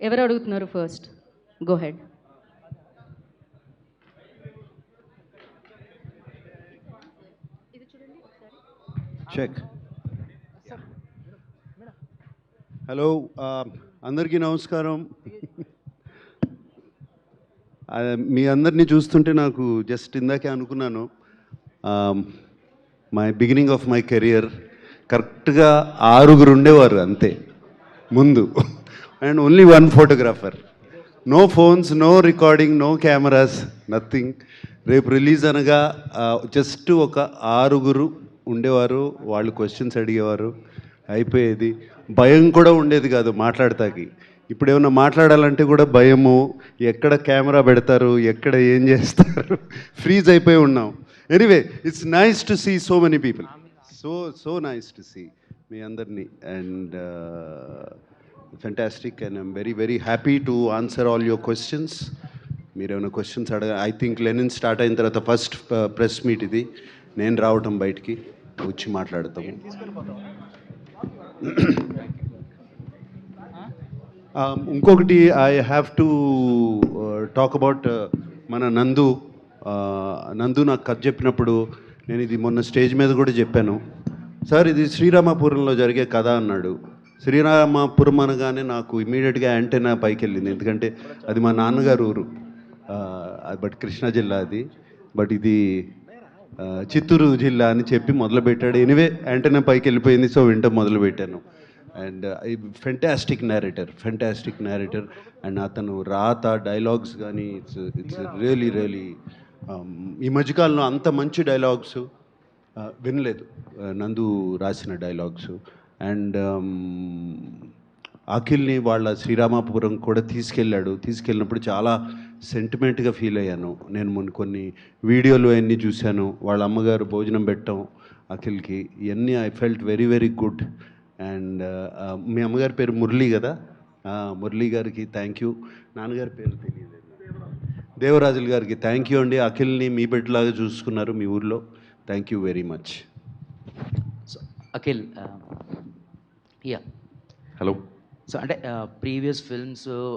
ఎవరు అడుగుతున్నారు first? Go ahead. Check. Hello, అందరికీ నమస్కారం. మీ అందరినీ చూస్తుంటే నాకు జస్ట్ ఇందాకే అనుకున్నాను, my beginning of my career కరెక్ట్గా 6 ఉండేవారు అంతే ముందు, and only 1 photographer. No phones, no recording, no cameras, nothing. రేపు రిలీజ్ అనగా జస్ట్ ఒక 6 ఉండేవారు. వాళ్ళు క్వశ్చన్స్ అడిగేవారు, అయిపోయేది. భయం కూడా ఉండేది కాదు మాట్లాడతాకి. ఇప్పుడు ఏమన్నా మాట్లాడాలంటే కూడా భయము, ఎక్కడ కెమెరా పెడతారు, ఎక్కడ ఏం చేస్తారు, ఫ్రీజ్ అయిపోయి ఉన్నాం. Anyway, it's nice to see so many people. So nice to see మీ అందరినీ, and fantastic, and I'm very very happy to answer all your questions. మీరు ఏమైనా questions I think Lenin start అయిన తర్వాత ఫస్ట్ ప్రెస్ మీట్ ఇది. నేను రావటం బయటికి వచ్చి మాట్లాడతాము. ఇంకొకటి I have to talk about మన నందు. నాకు కథ చెప్పినప్పుడు నేను ఇది మొన్న స్టేజ్ మీద కూడా చెప్పాను. సార్, ఇది శ్రీరామపురంలో జరిగే కథ అన్నాడు. శ్రీరామపురం అనగానే నాకు ఇమీడియట్గా యాంటెనా పైకి వెళ్ళింది, ఎందుకంటే అది మా నాన్నగారు ఊరు. బట్ కృష్ణా జిల్లా అది, బట్ ఇది చిత్తూరు జిల్లా అని చెప్పి మొదలుపెట్టాడు. ఎనివే యాంటెనా పైకి వెళ్ళిపోయింది, సో వింటం మొదలుపెట్టాను. అండ్ ఫెంటాస్టిక్ నేరేటర్, అండ్ అతను రాత డైలాగ్స్ కానీ ఇట్స్ రియలీ ఈ మధ్యకాలంలో అంత మంచి డైలాగ్స్ వినలేదు, నందు రాసిన డైలాగ్స్. అండ్ అఖిల్ని వాళ్ళ శ్రీరామపురం కూడా తీసుకెళ్ళినప్పుడు చాలా సెంటిమెంట్గా ఫీల్ అయ్యాను. నేను మొన్న కొన్ని వీడియోలు అవన్నీ చూశాను, వాళ్ళ అమ్మగారు భోజనం పెట్టడం అఖిల్కి, ఇవన్నీ I felt very very good. And మీ అమ్మగారి పేరు మురళి కదా, మురళి గారికి థ్యాంక్ యూ. నాన్నగారి పేరు తెలియదు, దేవరాజుల గారికి థ్యాంక్ యూ అండి. అఖిల్ని మీ బిడ్డలాగా చూసుకున్నారు మీ ఊర్లో. Thank you very much. So Akhil, yeah, hello. So అంటే ప్రీవియస్ ఫిల్మ్స్